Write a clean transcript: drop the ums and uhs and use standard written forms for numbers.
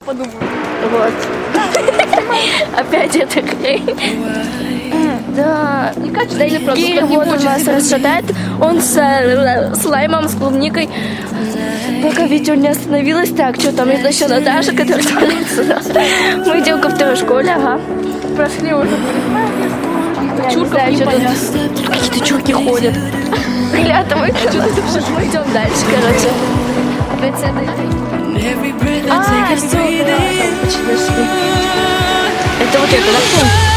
Подумаю. Вот. Опять эта хрень. Да. Гель вот у нас расшатает. Он с лаймом, с клубникой. Пока видео не остановилось. Так, что там есть еще Наташа, которая смотрится. Мы идем ко второй школе, ага. Прошли уже. Чурка, что тут какие-то чурки ходят. Ребята, мы идем дальше, короче. Опять с этой. Все, это вот это, да?